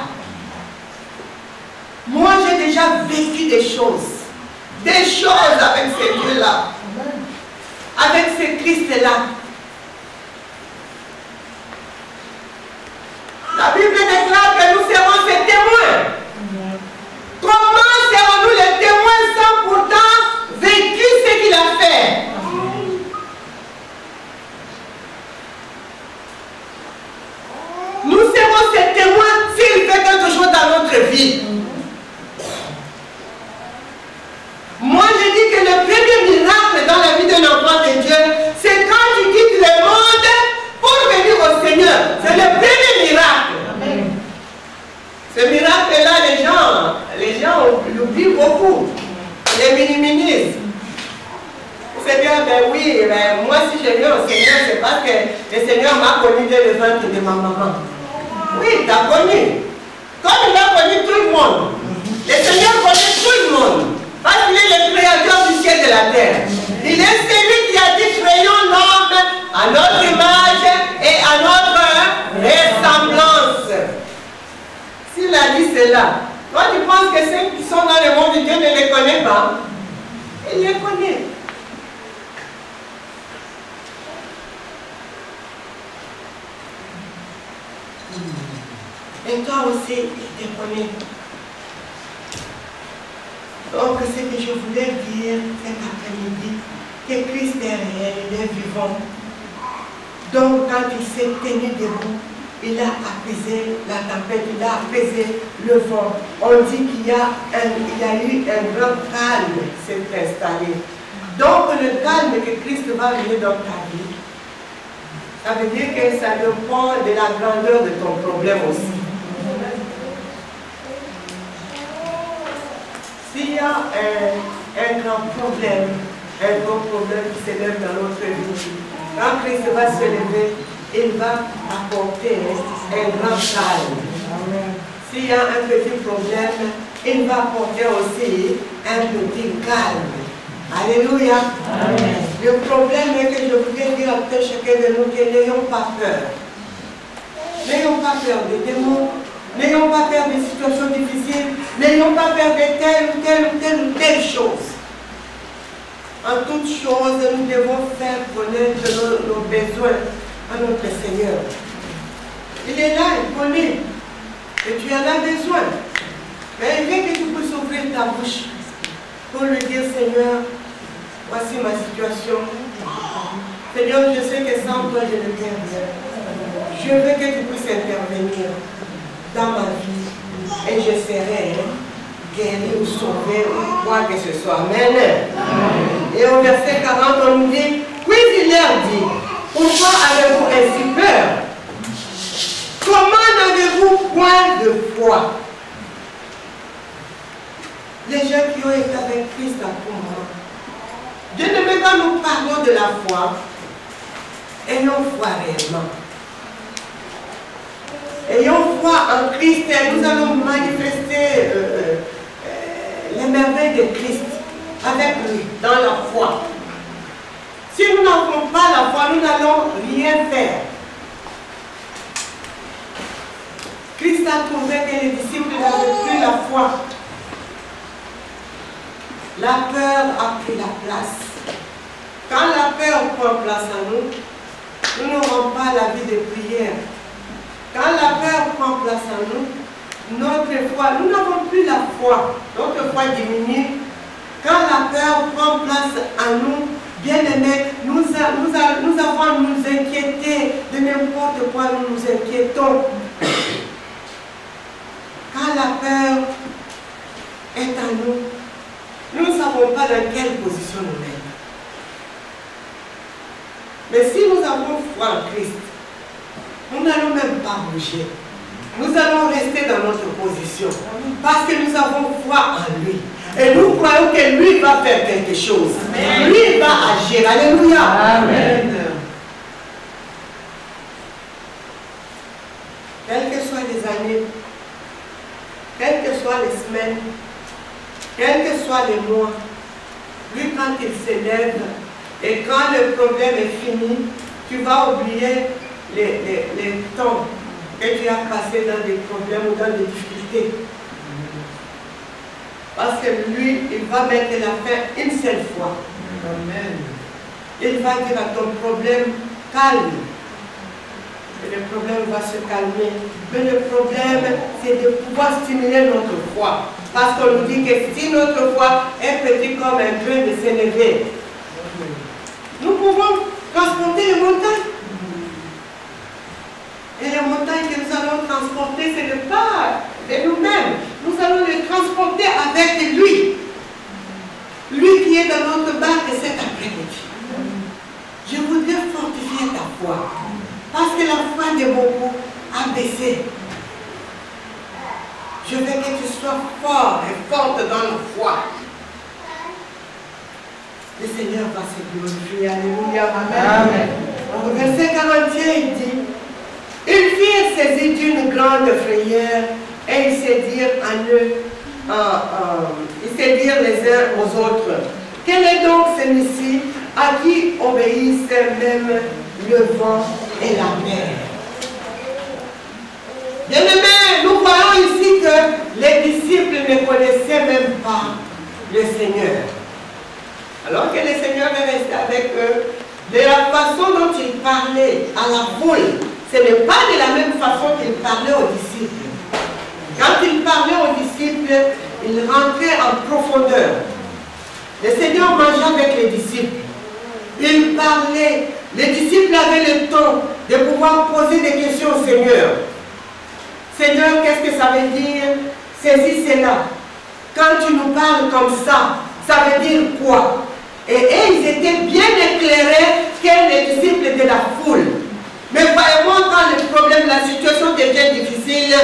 Moi, j'ai déjà vécu des choses avec ce Dieu-là, avec ce Christ-là. La Bible déclare que nous serons ses témoins. Comment serons-nous les témoins sans pourtant vécu ce qu'il a fait? Nous serons ses témoins s'il fait quelque chose dans notre vie. Moi, je dis que le premier miracle dans la vie d'un enfant de Dieu, c'est quand tu quittes le monde pour venir au Seigneur. C'est le premier miracle. Amen. Ce miracle-là, les gens l'oublient beaucoup. Les minimisent. C'est bien, ben oui, ben moi si je viens au Seigneur, c'est parce que le Seigneur m'a connu dès le ventre de ma maman. Oui, il t'a connu. Comme il a connu tout le monde. Le Seigneur connaît tout le monde. Parce qu'il est le créateur du ciel et de la terre. Il est celui qui a dit créons l'homme à notre image et à notre ressemblance. S'il a dit cela, toi tu penses que ceux qui sont dans le monde de Dieu ne les connaissent pas? Il les connaît. Et toi aussi, il te connaît. Donc, ce que je voulais dire cet après-midi, que Christ est réel, il est vivant. Donc, quand il s'est tenu debout, il a apaisé la tempête, il a apaisé le vent. On dit qu'il y a eu un grand calme qui s'est installé. Donc le calme que Christ va venir dans ta vie, ça veut dire que ça dépend de la grandeur de ton problème aussi. S'il y a un grand problème, un gros problème qui s'élève dans notre vie, quand Christ va se lever, il va apporter un grand calme. S'il y a un petit problème, il va apporter aussi un petit calme. Alléluia. Amen. Le problème est que je voudrais dire à chacun de nous que n'ayons pas peur. N'ayons pas peur des démons, n'ayons pas peur des situations difficiles, n'ayons pas peur de telle ou telle chose. En toute chose, nous devons faire connaître nos besoins à notre Seigneur. Il est là, il connaît. Et tu en as besoin. Mais il veut que tu puisses ouvrir ta bouche pour lui dire, Seigneur, voici ma situation. Seigneur, je sais que sans toi, je ne peux rien. Je veux que tu puisses intervenir dans ma vie. Et je serai guéri ou sauvé ou quoi que ce soit. Amen. Et au verset 40, on nous dit, puis il leur dit, pourquoi avez-vous ainsi peur? Comment n'avez-vous point de foi? Les gens qui ont été avec Christ à tout moment. Dieu ne met pas nous parlons de la foi. Ayons foi réellement. Ayons foi en Christ et nous allons manifester les merveilles de Christ avec lui, dans la foi. Si nous n'avons pas la foi, nous n'allons rien faire. Christ a trouvé que les disciples n'avaient plus la foi. La peur a pris la place. Quand la peur prend place en nous, nous n'aurons pas la vie de prière. Quand la peur prend place en nous, notre foi, nous n'avons plus la foi. Notre foi diminue. Quand la peur prend place en nous, bien-aimés, nous avons à nous inquiéter de n'importe quoi, nous nous inquiétons. Quand la peur est en nous, nous ne savons pas dans quelle position nous sommes. Mais si nous avons foi en Christ, nous n'allons même pas bouger. Nous allons rester dans notre position. Parce que nous avons foi en lui. Et nous croyons que lui va faire quelque chose. Amen. Lui va agir. Alléluia. Amen. Quelles que soient les années, quelles que soient les semaines, quels que soient les mois, lui quand il s'élève et quand le problème est fini, tu vas oublier les temps que tu as passés dans des problèmes ou dans des difficultés. Parce que lui, il va mettre la fin une seule fois. Amen. Il va dire à ton problème, calme. Et le problème va se calmer. Mais le problème, c'est de pouvoir stimuler notre foi. Parce qu'on nous dit que si notre foi est petite comme un grain de sénévé, nous pouvons transporter les montagnes. Et les montagnes que nous allons transporter, ce n'est pas de nous-mêmes. Nous allons les transporter avec lui. Lui qui est dans notre barque cet après-midi. Je voudrais fortifier ta foi. Parce que la foi de beaucoup a baissé. Je veux que tu sois fort et forte dans la foi. Le Seigneur va se glorifier. Alléluia. Amen. Au verset 41, il dit, ils firent saisir d'une grande frayeur et ils se dirent les uns aux autres, quel est donc celui-ci à qui obéissent même le vent et la mer? Bien-aimés, nous voyons ici que les disciples ne connaissaient même pas le Seigneur. Alors que le Seigneur est resté avec eux, de la façon dont il parlait à la foule, ce n'est pas de la même façon qu'il parlait aux disciples. Quand il parlait aux disciples, il rentrait en profondeur. Le Seigneur mangeait avec les disciples. Il parlait. Les disciples avaient le temps de pouvoir pouvoir poser des questions au Seigneur. Seigneur, qu'est-ce que ça veut dire? Ceci, c'est là. Quand tu nous parles comme ça veut dire quoi? Et ils étaient bien éclairés que les disciples de la foule. Mais vraiment, quand le problème, la situation devient difficile,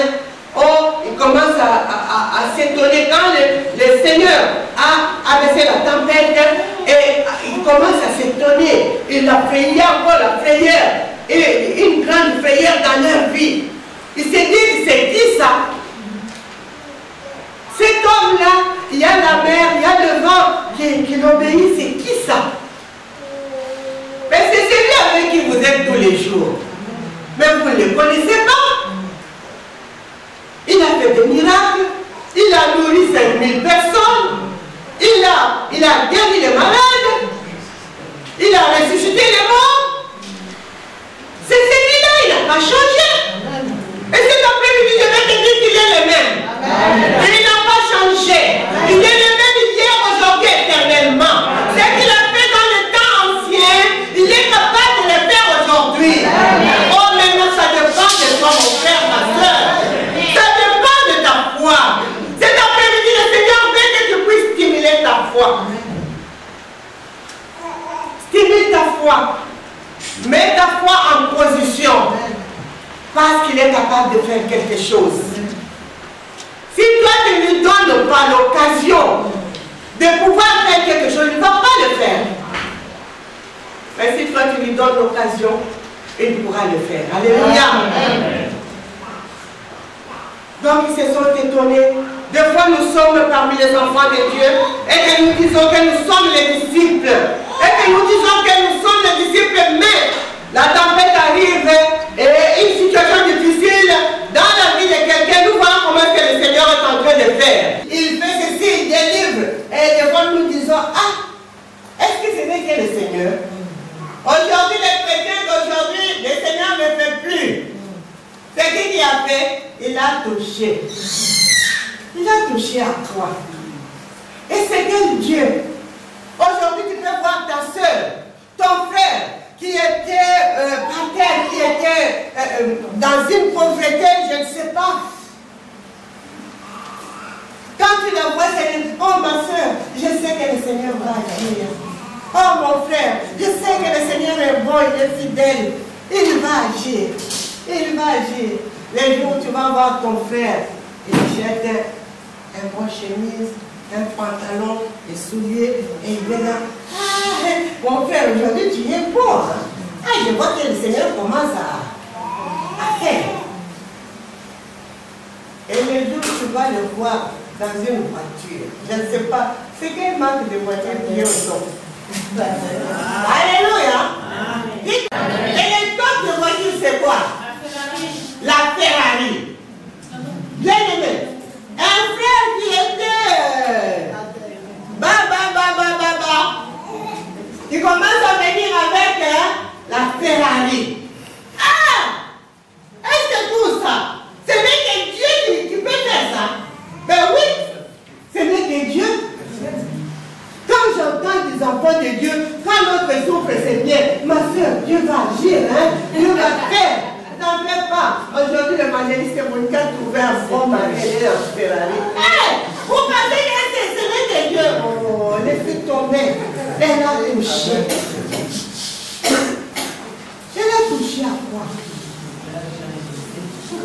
ils commencent à s'étonner. Quand le Seigneur a abaissé la tempête, et ils commencent à s'étonner. Il a prié encore la prière, et une grande prière dans leur vie. Ils se disent, c'est qui ça? Cet homme-là, il y a la mer, il y a le vent qui l'obéit, c'est qui ça? Mais c'est celui avec qui vous êtes tous les jours. Mais vous ne le connaissez pas. Il a fait des miracles, il a nourri 5000 personnes, il a guéri les malades, il a ressuscité les morts. C'est celui-là, il n'a pas changé. Et cet après-midi, je vais te dire qu'il est le même. Il n'a pas changé. Il est le même hier, aujourd'hui, éternellement. Ce qu'il a fait dans le temps ancien, il est capable de le faire aujourd'hui. Oh, maintenant, ça dépend de toi, mon frère, ma soeur. Ça dépend de ta foi. Cet après-midi, le Seigneur veut que tu puisses stimuler ta foi. Stimule ta foi. Mets ta foi en position. Parce qu'il est capable de faire quelque chose. Si toi tu ne lui donnes pas l'occasion de pouvoir faire quelque chose, il ne va pas le faire. Mais si toi tu lui donnes l'occasion, il pourra le faire. Alléluia. Donc ils se sont étonnés. Des fois nous sommes parmi les enfants de Dieu et que nous disons que nous sommes les disciples. Et que nous disons que nous sommes les disciples, mais la tempête arrive et une situation difficile dans la vie de quelqu'un, nous voyons comment est-ce que le Seigneur est en train de faire. Il fait ceci, il délivre. Et des fois nous disons, est-ce que ce n'est que le Seigneur? Aujourd'hui, les chrétiens d'aujourd'hui, le Seigneur ne fait plus. C'est qui a fait? Il a touché. Il a touché à toi. Et c'est quel Dieu? Aujourd'hui, tu peux voir ta soeur, ton frère, qui était par terre, qui était dans une pauvreté, je ne sais pas. Quand tu la vois, c'est oh ma soeur, je sais que le Seigneur va agir. Oh mon frère, je sais que le Seigneur est bon, il est fidèle. Il va agir. Il va agir. Les jours où tu vas voir ton frère, il jette un bon chemise, un pantalon, des souliers, et il vient là. Mon frère, aujourd'hui tu es pauvre. Je vois que le Seigneur commence à faire. Et le jour où tu vas le voir dans une voiture, je ne sais pas, c'est quelle marque de voiture qui est au top? Alléluia. Et le top de voiture, c'est quoi? La Ferrari. Bien aimé. Un frère qui était il commence à venir avec la Ferrari. Est-ce que tout ça, ce n'est que Dieu qui peut faire ça? Ben oui, ce n'est que Dieu. Quand j'entends des enfants de Dieu, quand notre souffle c'est bien, ma soeur, Dieu va agir, Dieu va faire. N'en fais pas. Aujourd'hui, l'évangéliste Monica trouvait un bon mari et un Ferrari. Vous pensez que ce n'est que Dieu? Oh, laissez tomber. Elle a touché. Elle a touché à quoi?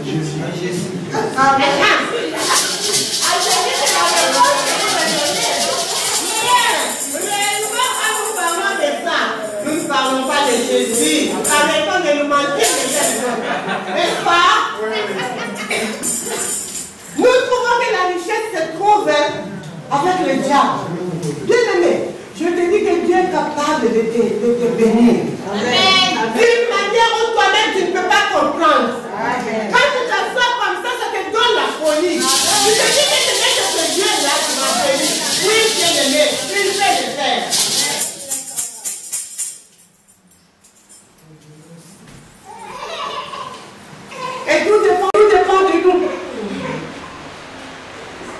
Jésus. Nous ne parlons pas de Jésus. Arrêtons de nous mentir de Jésus. N'est-ce pas? Nous trouvons que la richesse se trouve avec le diable. Bien aimé, je te dis que Dieu est capable de te bénir. D'une manière où toi-même tu ne peux pas comprendre. Quand tu t'assois comme ça te donne la folie. Tu te dis que c'est ce Dieu-là qui m'a béni. Oui, bien aimé, il fait le faire. Et tout dépend de nous.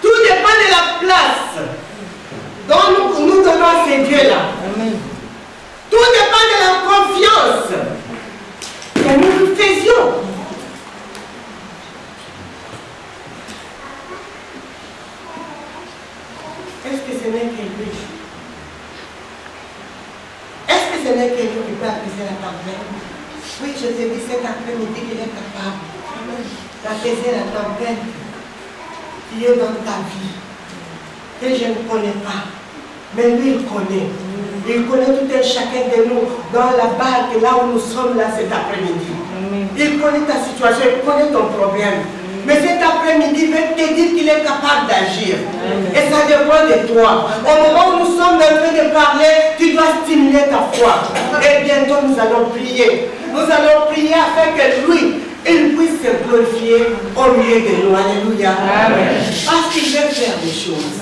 Tout dépend de la place dont nous donnons à ces dieux-là. Tout dépend de la confiance que nous faisons flot. Est-ce que ce n'est que lui? Est-ce que ce n'est que lui qui peut apaiser la tempête? Oui, je te dis cet après-midi qu'il est capable d'apaiser la tempête qui est dans ta vie, que je ne connais pas. Mais lui, il connaît. Il connaît tout un chacun de nous dans la barque, là où nous sommes là cet après-midi. Il connaît ta situation, il connaît ton problème. Mais cet après-midi, il veut te dire qu'il est capable d'agir. Et ça dépend de toi. Au moment où nous sommes en train de parler, tu dois stimuler ta foi. Et bientôt, nous allons prier. Nous allons prier afin que lui, il puisse se glorifier au milieu de nous. Alléluia. Amen. Parce qu'il veut faire des choses.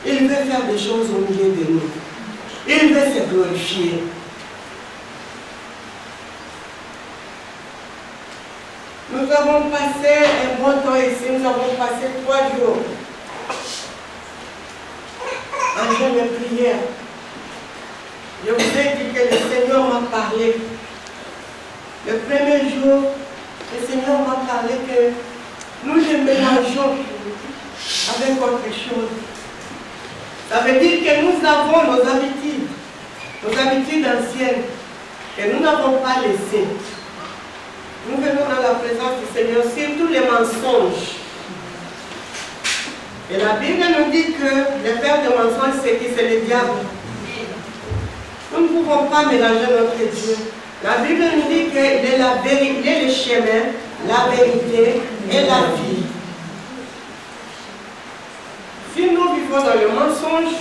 Il veut faire des choses au milieu de nous. Il veut se glorifier. Nous avons passé un bon temps ici, nous avons passé 3 jours en jeûne de prière. Je vous ai dit que le Seigneur m'a parlé. Le premier jour, le Seigneur m'a parlé que nous les mélangeons avec autre chose. Ça veut dire que nous avons nos habitudes anciennes, que nous n'avons pas laissées. Nous venons dans la présence du Seigneur sur tous les mensonges. Et la Bible nous dit que le père de mensonges, c'est qui? C'est le diable. Nous ne pouvons pas mélanger notre Dieu. La Bible nous dit qu'il est la vérité, il est le chemin, la vérité et la vie. Si nous vivons dans le mensonge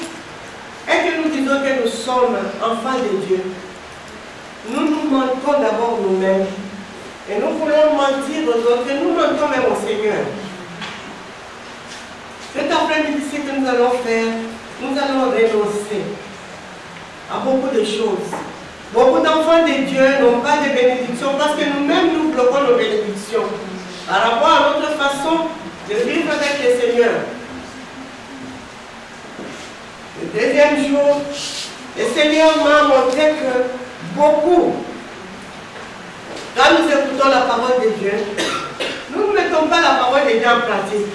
et que nous disons que nous sommes enfants de Dieu, nous nous mentons d'abord nous-mêmes. Et nous voulons mentir aux autres, et nous mentons même au Seigneur. Cet après-midi, ce que nous allons faire, nous allons renoncer à beaucoup de choses. Beaucoup d'enfants de Dieu n'ont pas de bénédiction parce que nous-mêmes nous bloquons nos bénédictions par rapport à notre façon de vivre avec le Seigneur. Le deuxième jour, le Seigneur m'a montré que beaucoup, quand nous écoutons la parole de Dieu, nous ne mettons pas la parole de Dieu en pratique.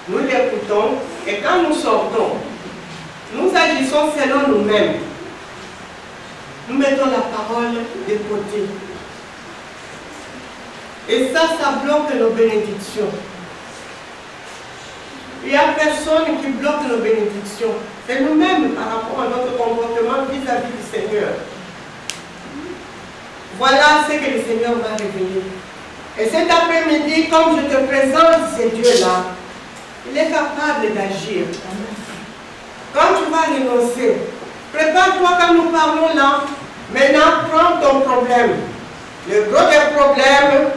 Nous l'écoutons et quand nous sortons, nous agissons selon nous-mêmes. Nous mettons la parole de côté. Et ça bloque nos bénédictions. Il n'y a personne qui bloque nos bénédictions. C'est nous-mêmes par rapport à notre comportement vis-à-vis du Seigneur. Voilà ce que le Seigneur m'a révélé. Et cet après-midi, comme je te présente ce Dieu-là, il est capable d'agir. Quand tu vas renoncer, prépare-toi quand nous parlons là. Maintenant, prends ton problème. Le gros des problèmes,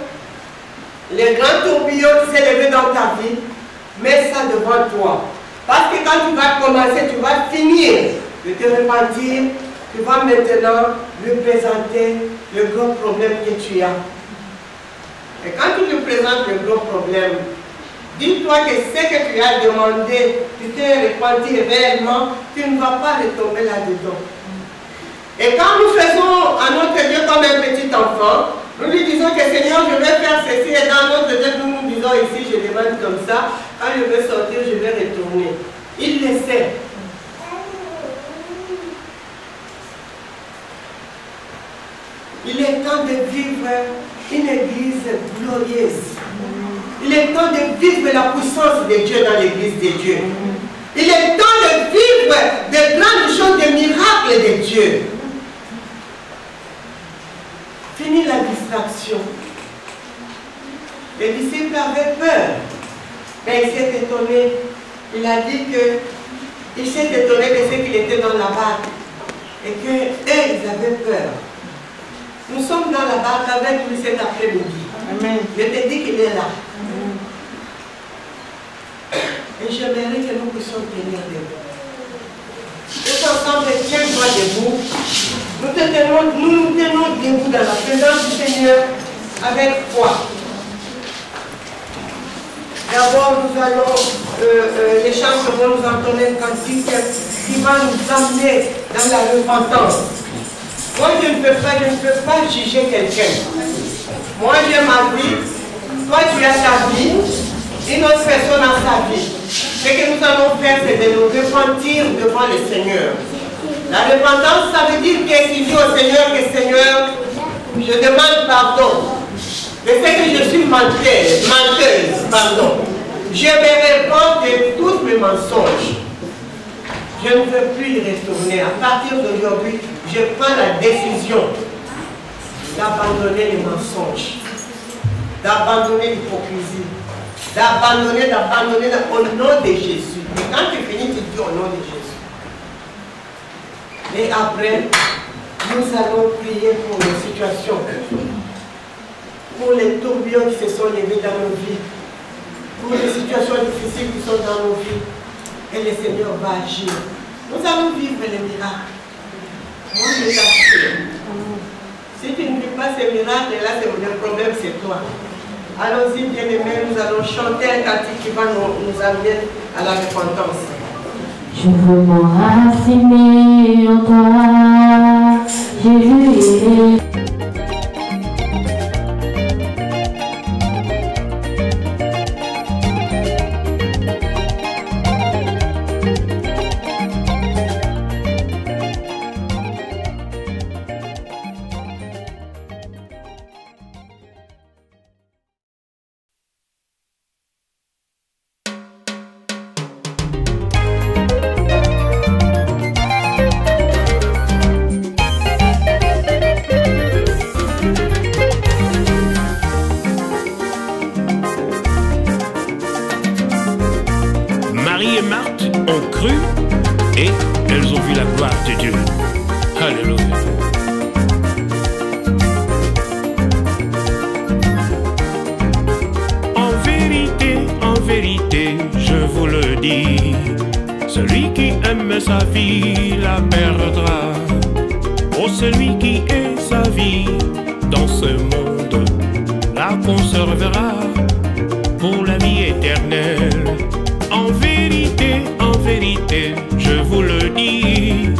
les grands tourbillons qui s'est levé dans ta vie, mets ça devant toi. Parce que quand tu vas commencer, tu vas finir de te repentir. Tu vas maintenant lui présenter le gros problème que tu as. Et quand tu lui présentes le gros problème, dis-toi que ce que tu as demandé, tu t'es repenti réellement, tu ne vas pas retomber là-dedans. Et quand nous faisons à notre Dieu comme un petit enfant, nous lui disons que Seigneur, je vais faire ceci, et dans notre Dieu, nous disons ici, je demande comme ça, quand je vais sortir, je vais retourner. Il le sait. Il est temps de vivre une église glorieuse. Il est temps de vivre la puissance de Dieu dans l'église de Dieu. Il est temps de vivre de grandes choses, des miracles de Dieu. Fini la distraction. Les disciples avaient peur. Mais il s'est étonné. Il a dit qu'il s'est étonné de ce qu'il était dans la barque. Et qu'eux, ils avaient peur. Nous sommes dans la barque avec lui cet après-midi. Je te dis qu'il est là. Amen. Et j'aimerais que nous puissions tenir debout. Tous ensemble, tiens-toi debout. Nous nous tenons debout dans la présence du Seigneur avec foi. D'abord, nous allons, les chants vont nous entonner un cantique qui va nous amener dans la repentance. Moi, je ne peux pas juger quelqu'un. Moi j'ai ma vie, toi tu as ta vie, une autre personne a sa vie. Ce que nous allons faire, c'est de nous repentir devant le Seigneur. La repentance, ça veut dire que tu dis au Seigneur que Seigneur, je demande pardon. Je sais que je suis menteuse, pardon. Je me réponds de tous mes mensonges. Je ne veux plus y retourner. À partir d'aujourd'hui, je prends la décision d'abandonner les mensonges, d'abandonner l'hypocrisie, d'abandonner au nom de Jésus. Et quand tu finis, tu dis au nom de Jésus. Et après, nous allons prier pour les situations, pour les tourbillons qui se sont levés dans nos vies, pour les situations difficiles qui sont dans nos vies. Et le Seigneur va agir. Nous allons vivre les miracles. Moi, je t'assure. Si tu ne vis pas ces miracles, là, le problème, c'est toi. Allons-y, bien-aimés, nous allons chanter un cantique qui va nous amener à la repentance. Je veux m'enraciner en toi, Jésus. Marie et Marthe ont cru et elles ont vu la gloire de Dieu. Alléluia. En vérité, je vous le dis, celui qui aime sa vie la perdra. Oh, celui qui est sa vie dans ce monde la conservera pour la vie éternelle. En vérité, je vous le dis,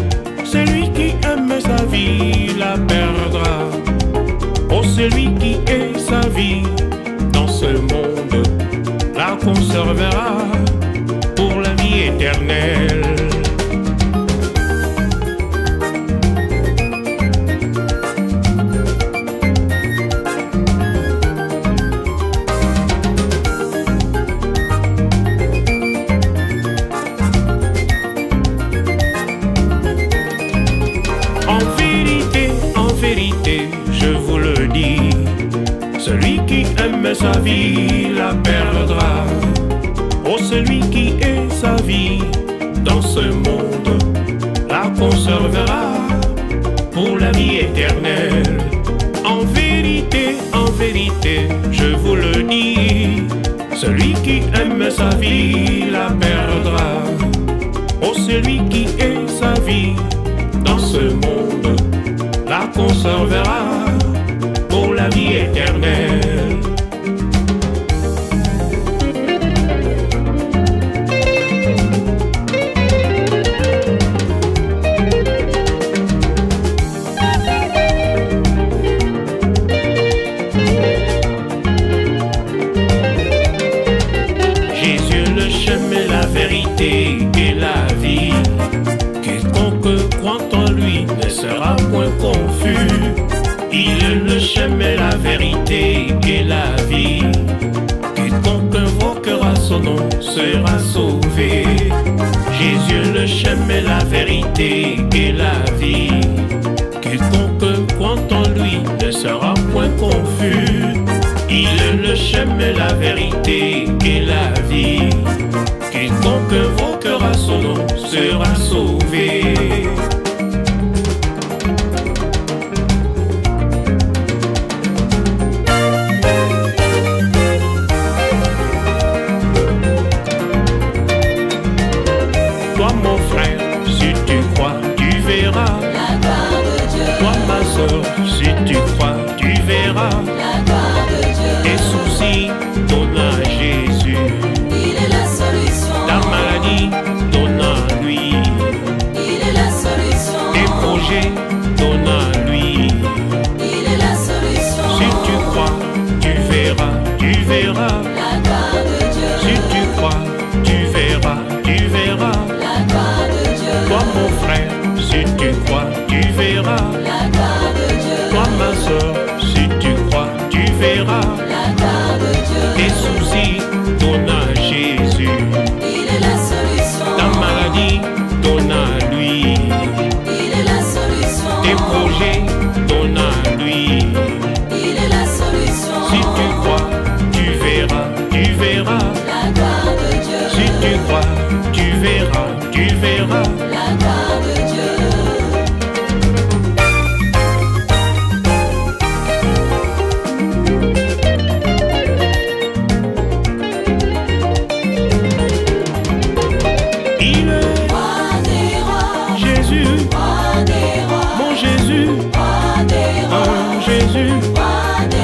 celui qui aime sa vie la perdra. Oh, celui qui est sa vie dans ce monde la conservera pour la vie éternelle. Je vous le dis, celui qui aime sa vie la perdra. Oh, celui qui est sa vie dans ce monde la conservera pour la vie éternelle. En vérité, je vous le dis, celui qui aime sa vie la perdra. Oh, celui qui est sa vie dans ce monde la conservera pour la vie éternelle. Jésus le chemin, la vérité et la vie. Quiconque croit en lui ne sera point confus. Il est le chemin, la vérité et la vie. Quiconque invoquera son nom sera sauvé. Jésus le chemin, la vérité et la vie. Quiconque croit en lui ne sera point confus. Il est le chemin, la vérité et la vie. Quiconque invoquera son nom sera sauvé. Toi mon frère, si tu crois, tu verras la gloire de Dieu. Toi ma soeur, si tu crois, tu verras la gloire de Dieu. Tes soucis, donne à Jésus. Il est la solution. Ta maladie, donne à lui. Il est la solution. Tes projets, donne à lui. Il est la solution. Si tu crois, Jésus. Roi des